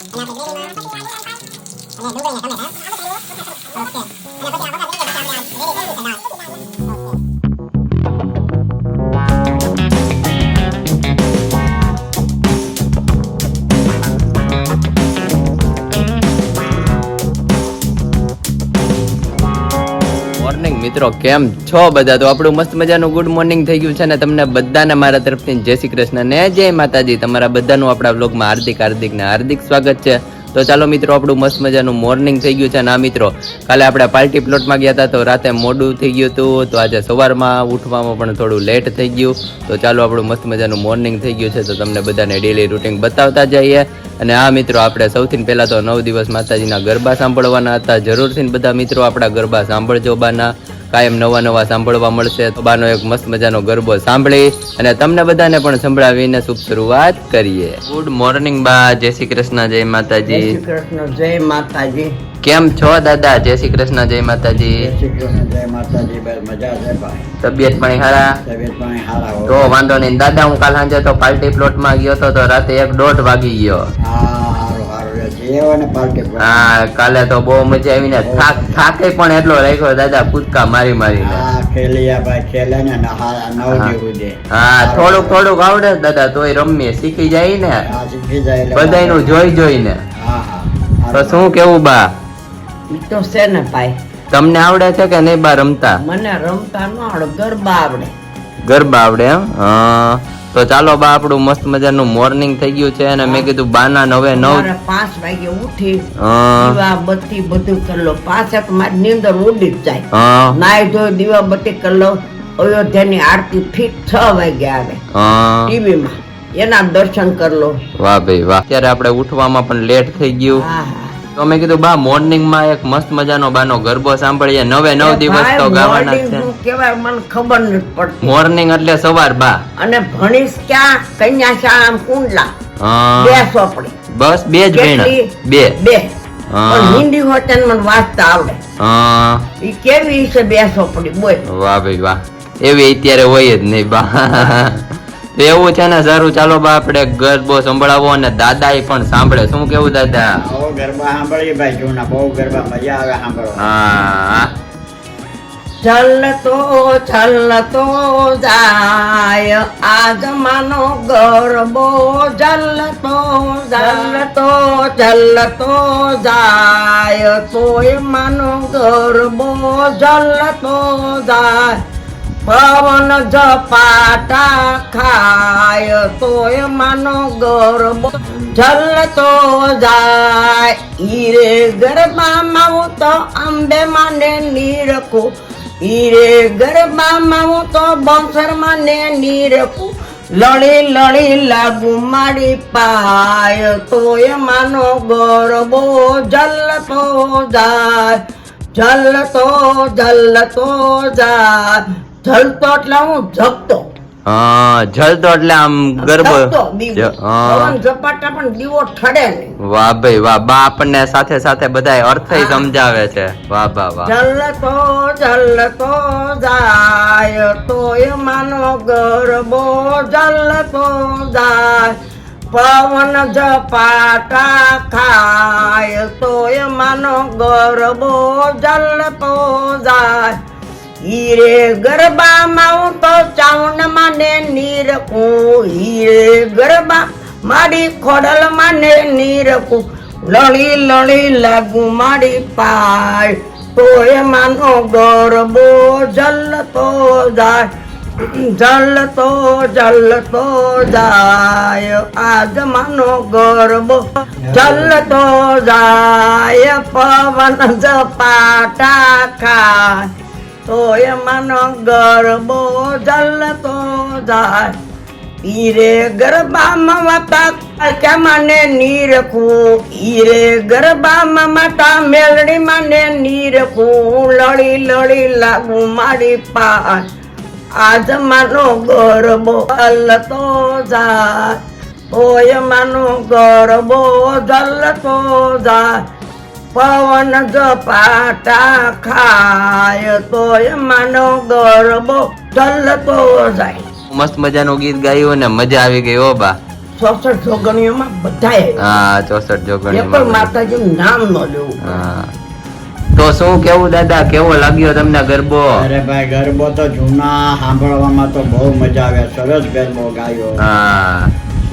મિત્રો કેમ છો બધા? તો આપણું મસ્ત મજાનું ગુડ મોર્નિંગ થઈ ગયું છે ને તમને બધાને મારા તરફથી જય શ્રી કૃષ્ણ ને જય માતાજી. તમારા બધાનું આપણા વ્લોગમાં હાર્દિક સ્વાગત છે. તો ચાલો મિત્રો, આપણું મસ્ત મજાનું મોર્નિંગ થઈ ગયું છે. ના મિત્રો, કાલે આપણે પાર્ટી પ્લોટમાં ગયા હતા તો રાતે મોડું થઈ ગયું હતું, તો આજે સવારમાં ઉઠવામાં પણ થોડું લેટ થઈ ગયું. તો ચાલો, આપણું મસ્ત મજાનું મોર્નિંગ થઈ ગયું છે તો તમને બધાને ડેલી રૂટીન બતાવતા જઈએ. અને આ મિત્રો, આપણે સૌથી પહેલા તો 9 દિવસ માતાજીના ગરબા સાંભળવાના હતા. જરૂરથી બધા મિત્રો આપણા ગરબા સાંભળજો. બાના કાયમ નવા સાંભળવા મળશે. તો બાનો એક મસ્ત મજાનો ગરબો સાંભળી અને તમને બધાને પણ સંભળાવીને શુભ શરૂઆત કરીએ. ગુડ મોર્નિંગ બા, જય શ્રી કૃષ્ણ, જય માતાજી. જય શ્રી કૃષ્ણ, જય માતાજી. કેમ છો દાદા? જય શ્રી કૃષ્ણ, જય માતાજી. જય શ્રી કૃષ્ણ, જય માતાજી. બસ મજા છે ભાઈ. તબિયત પાણી હારા? તબિયત પાણી હારા. તો વાંધો નહીં દાદા, હું કાલ સાંજે તો પાર્ટી પ્લોટમાં ગયો તો રાતે 1-1:30 વાગી ગયો. હા, કાલે તો બહુ મજા આવી ને થાકે પણ એટલો રાખ્યો દાદા, કૂદકા મારીને. હા, થોડુંક આવડે દાદા, તોય રમીએ, શીખી જાય ને બધાયનું જોઈને. તો શું કેવું બા? તો છે ને ભાઈ, તમને આવડે છે કે નહીં બા રમતા? મને રમતા ન આવડે, ગરબા આવડે. ગરબા આવડે એમ? તો ચાલો બા, આપણું મસ્ત મજાનું મોર્નિંગ થઈ ગયું છે અને મેં કીધું બાના 9 વાગે ઉઠી દીવા બત્તી બધું કરી લો. 5 મારી નીંદર ઉડી જ જાય. નાઈ ધોઈ દીવા બત્તી કરી લો. અયોધ્યાની આરતી ફીટ 6 વાગે આવે ટીવી માં, એના દર્શન કરી લો. વાહ ભાઈ વાહ. અત્યારે આપણે ઉઠવામાં પણ લેટ થઈ ગયું. તો મેં કીધું બા, મોર્નિંગ માં એક મસ્ત મજાનો બાનો ગરબો સાંભળીએ. 9 દિવસ તો ગાવાના છે. કેવાય મને ખબર નથી પડતી. મોર્નિંગ એટલે સવાર બા. અને ભણીશ ક્યાં? કન્યા શાળા કુંડલા 2 ચોપડી. બસ 2 જ ભણ્યા? 2 પણ હિન્દી હોતે મને વાંચતા આવડે. ઈ કેવી છે 2 ચોપડી બોલ. વાહ ભાઈ વાહ. એવી અત્યારે હોય જ નહીં બા. એવું છે ને, સારું ચાલો બા, આપણે ગરબો સંભળાવો અને દાદા પણ સાંભળે. શું કેવું દાદા? ગરબા સાંભળીએ ભાઈ, જૂના બહુ ગરબા મજા આવે સાંભળવા. હા. ચાલતો જાય આ જમાનો ગરબો, ચાલતો જાય તોય માનો ગરબો, ચાલતો જાય. પવન ઝપાટા ખાય તોય માનો ગરબો, ચાલતો જાય. ઈરે ગરબામાં હું તો અંબે માને નીરખું, ઈરે ગરબામાં હું તો બંસર માને નીરખું. લડી લાગુ મારી પાય તોય માનો ગરબો, ચાલતો જાય. જલતો એટલે હું જગતો. જલતો એટલે આમ ગરબો ઝપાટા પણ દીવો ઠડે નહીં. વાહ ભાઈ વાહ. બા આપણને સાથે સાથે બધા અર્થ સમજાવે છે. વાહ બા વાહ. જલતો જાય તોય માનો ગરબો, જલતો જાય. પવન ઝપાટા ખાય તોય માનો ગરબો, જલતો જાય. હીરે ગરબામાં હું તો ચાવણ માને નીરખું, હીરે ગરબા મારી ખોડલ માને નીરખું. લડી લાગુ મારી પાય તોય માનો ગરબો, જલતો જાય. જલતો જાય આ જમાનો ગરબો, જલતો જાય. પવન ઝપાટા ખાય તોય માનો ગરબો, જલતો જાય. ઈરે ગરબામાં માતા ક્યાં માને નીરખું, ઈરે ગરબામાં માતા મેલડી માને નીરખું. લડી લાગુ મારી પાય આજ માનો ગરબો, જલતો જાય તોય માનો ગરબો, જલતો જાય. પવન ઝપાટા ખાય તોય માનો ગરબો, જલતો જાય. મસ્ત મજાનું ગીત ગાયું ને મજા આવી ગઈ હો બા. 64 જોગણીઓમાં બધાય હા 64 એ જોગણી પણ માતાજીનું નામ ન લેવું. હા તો શું કેવું દાદા, કેવો લાગ્યો તમને ગરબો? અરે ભાઈ ગરબો તો જૂના સાંભળવામાં તો બહુ મજા આવે, સરસ ગરબો ગાયો. હા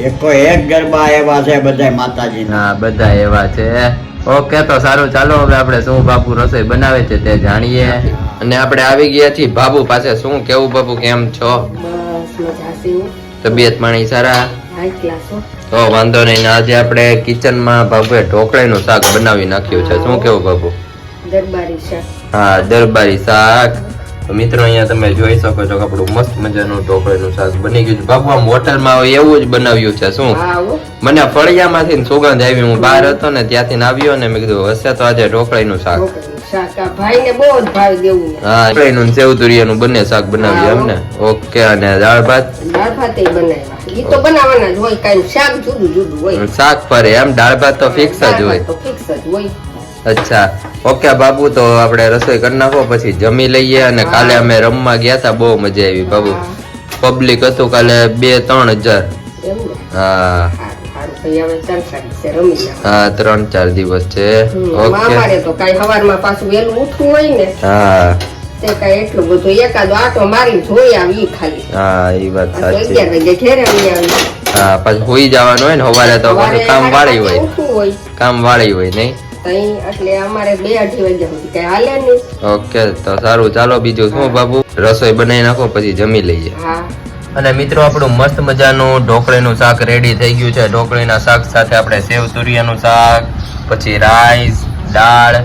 એકો એક ગરબા એવા છે બધા માતાજી. હા બધા એવા છે. ઓકે તો સારું, ચાલો હવે આપણે શું બાપુ રસોઈ બનાવે છે તે જાણીએ. અને આપણે આવી ગયા છીએ બાબુ પાસે. શું કેવું બાપુ, કેમ છો? બસ મજા છે. તબિયત પાણી સારા? હાઈ ક્લાસ હો. તો વાંધો નહીં. આજે આપણે કિચનમાં બાબુએ ઢોકળીનું શાક બનાવી નાખ્યું છે. શું કેવું બાબુ? દરબારી શાક. હા દરબારી શાક. તો મિત્રો અહીંયા તમે જોઈ શકો છો કે આપણું મસ્ત મજાનું ઢોકળીનું શાક બની ગયું છે. બાબુ આમ હોટલમાં હોય એવું જ બનાવ્યું છે. શું હા હો. મને ફળિયામાંથી સુગંધ આવી. હું બહાર હતો ને ત્યાંથી આવ્યો ને મેં કીધું હશે તો આજે ઢોકળીનું શાક. ઢોકળીનું શાક આ ભાઈને બહુ જ ભાવ દેવું. હા ઢોકળીનું ને સેવતુરિયાનું બંને શાક બનાવ્યું એમ ને? ઓકે. અને દાળ ભાત? દાળ ભાત એ બનાવ્યા. ઈ તો બનાવવાના જ હોય, કાંઈ શાક જુદું જુદું હોય. શાક ફરે એમ, દાળ ભાત તો ફિક્સ જ હોય. તો ફિક્સ જ હોય. અચ્છા ઓકે બાબુ, તો આપણે રસોઈ કરી નાખો પછી જમી લઈએ. અને કાલે અમે રમવા ગયા હતા, બહુ મજા આવી બાબુ. પબ્લિક હતું કાલે 2-3 હજાર. એમ ને? હા સારું ભાઈ, હવે 3-4 દિવસે રમી જાવ. હા 3-4 દિવસ છે. ઓકે. અમારે તો કાંઈ સવારમાં પાછું વહેલું ઉઠવું હોય ને હા તે કાંઈ એટલું બધું એકાદો આટો મારીને જોઈ આવી ખાલી. હા એ વાત આ તો સાચી. 11 વાગે ઘેરે આવી આવી. હા પછી હોઈ જવાનું હોય ને સવારે, તો પાછું કામ વાળી હોય. ઉઠવું હોય કામ વાળી હોય નહીં? તઈ એટલે અમારે 2-2:30 વાગ્યા સુધી કઈ હાલે નહીં. ઓકે તો સારું, ચાલો બીજું શું બાબુ, રસોઈ બનાવી નાખો પછી જમી લઈએ. હા અને મિત્રો આપણું મસ્ત મજાનું ઢોકળીનું શાક રેડી થઈ ગયું છે. ઢોકળીના શાક સાથે આપણે સેવ તુરિયાનું શાક, પછી રાઈસ, દાળ,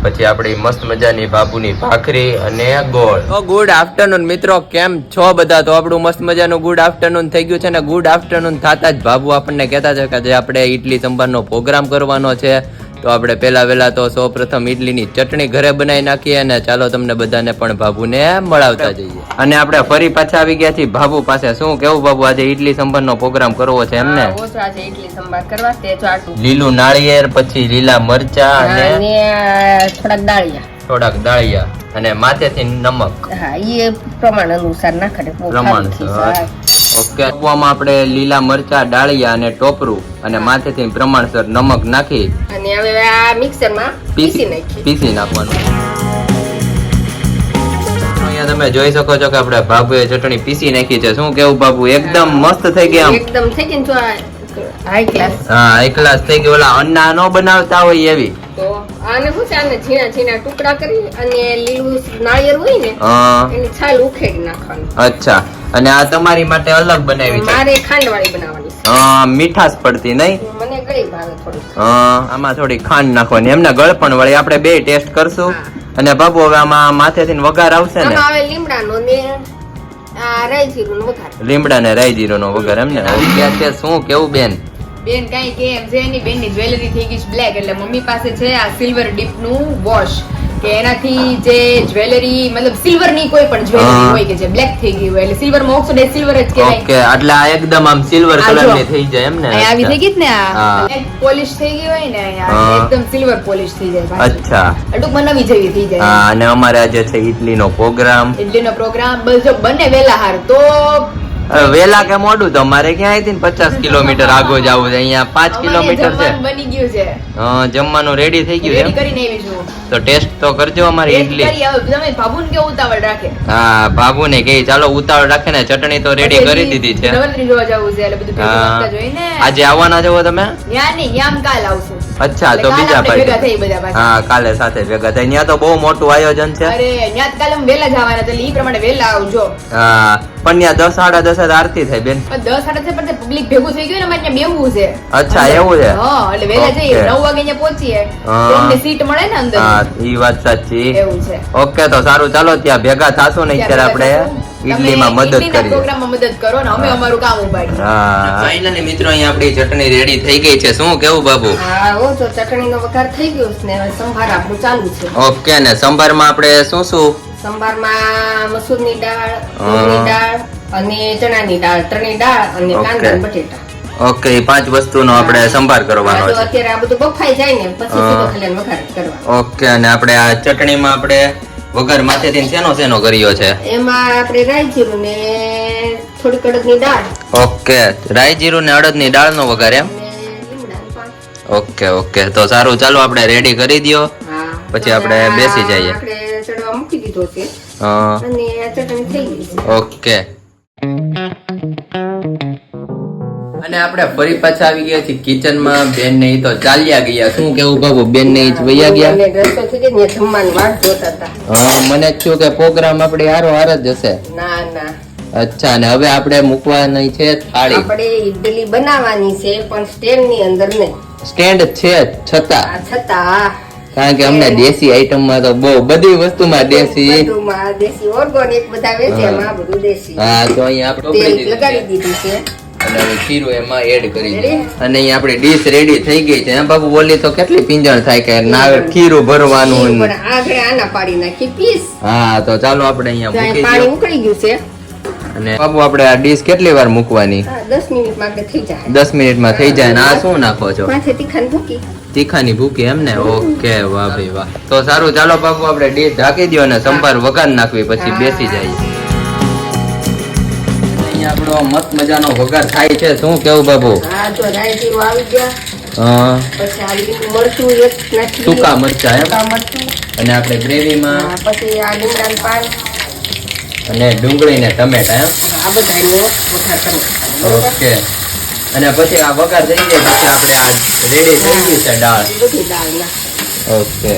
પછી આપણી મસ્ત મજાની બાબુની ભાખરી અને ગોળ. તો ગુડ આફ્ટરનૂન મિત્રો, કેમ છો બધા? તો આપણું મસ્ત મજાનું ગુડ આફ્ટરનૂન થઈ ગયું છે. ને ગુડ આફ્ટરનૂન થતા જ બાબુ આપણને કહેતા છે કે આજે આપણે ઇડલી સંભારનો પ્રોગ્રામ કરવાનો છે. તો આપણે પહેલા વહેલા તો સૌપ્રથમ ઇડલીની ચટણી ઘરે બનાવી નાખીએ અને ચાલો તમને બધાને પણ બાબુને મળાવતા જઈએ. અને આપણે ફરી પાછા આવી ગયા છીએ બાબુ પાસે. શું કેવું બાબુ, આજે ઇડલી સંભારનો પ્રોગ્રામ કરવો છે એમને? આજે ઇડલી સંભાર કરવા તે ચાટું લીલું નાળિયેર, પછી લીલા મરચા અને થોડાક દાળિયા, થોડાક દાળિયા અને માથેથી નમક. હા એ પ્રમાણ અનુસાર નાખે. પ્રમાણસર. ઓકે. આપવામાં આપણે લીલા મરચા, દાળિયા અને ટોપરું અને માથેથી પ્રમાણસર નમક નાખી અને હવે આ મિક્સરમાં પીસી નાખવાનું. અહીંયા તમે જોઈ શકો છો કે આપણે બાબુએ ચટણી પીસી નાખી છે. શું કેવું બાબુ, એકદમ મસ્ત થઈ ગઈ? આમ એકદમ થઈ ગઈ ને, હાઈ ક્લાસ. હા હાઈ ક્લાસ થઈ ગઈ. ઓલા અન્ના નો બનાવતા હોય એવી. તો આને શું છે, આને ઝીણા ઝીણા ટુકડા કરી અને લીલું નાળિયેર હોય ને એની છાલ ઉખેડી નાખવાની. અચ્છા. અને આ તમારી માટે અલગ બનાવી છે? મારે ખાંડવાળી બનાવવાની છે. મીઠાશ પડતી નહીં? મને ગળી ભાવે થોડી. આમાં થોડી ખાંડ નાખવાની એમને, ગળપણ વાળી. આપણે બે ટેસ્ટ કરશું. અને બાબુ હવે આમાં માથેથી વઘાર આવશે ને? આમાં આવે લીમડાનો ને આ રાઈ જીરુંનો વઘાર. લીમડા ને રાઈ જીરુંનો વઘાર એમને? ઓકે. શું કેવું બેન? બેન કઈ કે એમ છે એની બેનની જ્વેલરી થઈ ગઈ છે બ્લેક, એટલે મમ્મી પાસે છે આ સિલ્વર ડીપ નું વોશ, કે એનાથી જે જ્વેલરી મતલબ સિલ્વર ની કોઈ પણ જ્વેલરી હોય કે જે બ્લેક થઈ ગઈ હોય, એટલે સિલ્વર માં ઓક્સિડાઇઝ સિલ્વર જ કહેવાય. ઓકે. એટલે આ એકદમ આમ સિલ્વર કલર ની થઈ જાય એમ ને? અહીંયા આવી થઈ ગઈ ને હા. આ પોલિશ થઈ ગઈ હોય ને અહીંયા એકદમ સિલ્વર પોલિશ થઈ જાય પાછી. અચ્છા. ટૂંકમાં નવી જેવી થઈ જાય. હા. અને અમારે આજે છે ઇડલી નો પ્રોગ્રામ. ઇડલીનો પ્રોગ્રામ બસ જો બને વેલા હાર તો વેલા કે મોડું તો અમારે ક્યાં આવી 50 કિલોમીટર આગો જવું છે. અહીંયા 5 કિલોમીટર છે. જમવાનું બની ગયું છે. જમવાનું રેડી થઈ ગયું રેડી એમ? કરીને આવી છું. તો ટેસ્ટ તો કરજો અમારી ટેસ્ટ ઇડલી. કરી હવે તમે બાબુને કેવું ઉતાવળ રાખે. હા બાબુ ને કહી ચાલો ઉતાવળ રાખે ને. ચટણી તો રેડી કરી દીધી છે. નવરાત્રી જોવા જવું છે એટલે બધું ભેગું હા. કરતા જોઈને. આજે આવવાના છો તમે? ન્યા નહીં, ન્યા આમ કાલ આવશું. અચ્છા. તો એટલે બીજા કાલ આપણે ભેગા પાર્ટી. થઈ બધા પાછા. હા કાલે સાથે ભેગા થાય. ત્યાં તો બહુ મોટું આયોજન છે. અરે ન્યા તો કાલે અમે વહેલા જવાના છે, એટલે ઈ પ્રમાણે વહેલા આવજો. હા પણ ત્યાં 10-10 આરતી થાય બેન. પણ 10 સાડા 10 પર પબ્લિક ભેગું થઈ ગયું ને અમારે ત્યાં બેહવું છે. અચ્છા એવું છે? હા એટલે વહેલા જઈએ, ઓકે. 9 વાગે અહીંયા પહોંચીએ હા. તો અમને સીટ મળે ને અંદર. હા ઈ વાત સાચી. એવું છે. ઓકે તો સારું, ચાલો ત્યાં ભેગા થાશું ને. અત્યારે આપણે ઇડલીમાં મદદ કરીએ. પ્રોગ્રામમાં મદદ કરો ને અમે અમારું કામ ઉપાડીએ. હા ફાઇનલી મિત્રો અહીંયા આપણી ચટણી રેડી થઈ ગઈ છે. શું કેવું બાબુ? હા હો, તો ચટણીનો વઘાર થઈ ગયો છે ને હવે સંભાર આપણું ચાલુ છે. ઓકે. ને સંભારમાં આપણે શું શું? સંભારમાં મસૂરની દાળ, મૂંગની દાળ અને ચણાની દાળ, ત્રણેય દાળ અને કાંદા અને બટેટા. ઓકે. એ 5 વસ્તુનો આપણે સંભાર કરવાનો હા, તો છે. અત્યારે આ બધું બફાઈ જાય ને પછી સીધો ખાલી આનો વઘાર કરવાનો. ઓકે. અને આપણે આ ચટણીમાં આપણે વઘાર માથેથી શેનો કર્યો છે? એમાં આપણે રાઈ જીરું ને થોડીક અડદની દાળ ઓકે, રાઈ જીરું ને અડદની દાળનો વઘાર એમ. અને લીમડાનું પાન. ઓકે ઓકે, તો સારું, ચાલો આપણે રેડી કરી દ્યો. હા. પછી આપણે આ બેસી જઈએ. આપણે ચડવા મૂકી દીધો છે હા, અને આ ચટણી થઈ ગઈ છે. ઓકે. અને આપણે ફરી પાછા આવી ગયા છીએ કિચનમાં. બેન ને ઈ તો ચાલ્યા ગયા. શું કેવું બાબુ, બેન ને ઈ જ વયા ગયા? અને રસ્તો થઈ ગયો ને જમવાની વાટ જોતા હતા. હા, મને જ થયું કે પ્રોગ્રામ આપણે હારો હાર જ હશે. ના ના, અચ્છા, અને હવે આપણે મૂકવાની છે થાળી. આપણે ઈડલી બનાવવાની છે પણ સ્ટેન્ડ ની અંદર નહીં. સ્ટેન્ડ છે છતાં, આ છતાં કારણ કે અમને દેશી આઈટમમાં તો બહુ બધી વસ્તુમાં દેશી. બધુંમાં દેશી ઓર્ગોનિક બધા વેચે, હા. એમાં બધું દેશી. હા, તો અહીંયા આપણે તેલ ઉકળી લગાડી દીધું છે. દીધું છે. અને હવે ખીરું એમાં એડ કરી Ready? દીધું. અને અહીંયા આપણી ડીશ રેડી થઈ ગઈ છે. એમ બાબુ બોલી તો કેટલી પિંજણ થાય કે ના ખીરું ભરવાનું. પણ આગળ આના પાડી નાખી પીસ. હા, તો ચાલો આપણે અહીંયા તો મૂકી અહીં પાણી દઈએ. ઉકળી ગયું છે. અને બાબુ આપણે આ ડીશ કેટલી વાર મૂકવાની? હા, 10 મિનિટમાં આપણે થઈ જાય. 10 મિનિટમાં થઈ જાય. અને આ શું નાખો છો? માથે તીખાની ભૂકી. તીખાની ભૂકી એમ ને? ઓકે, વાહ ભાઈ વાહ. તો સારું, ચાલો બાબુ આપણે ડીશ ઢાંકી દો અને સંભાર વઘાર નાખવી, પછી હા. બેસી જાય. અહીંયા આપણો મસ્ત મજાનો વઘાર થાય છે. શું કેવું બાબુ? હા, તો રાઈ જીરું આવી ગયા. હા, પછી આ લીલું મરચું એક નાખી. સૂકા મરચાં એમ? સૂકા મરચું. અને આપણે ગ્રેવીમાં હા, પછી આ લીમડાનું પાન. અને ડુંગળી ને ટમેટા એમ? આ બધાનો વઘાર કરી નાખવાનો. ઓકે. અને પછી આ વઘાર થઈ જાય પછી આપણે આ રેડી થઈ ગઈ છે દાળ. બધી દાળ નાખ. ઓકે.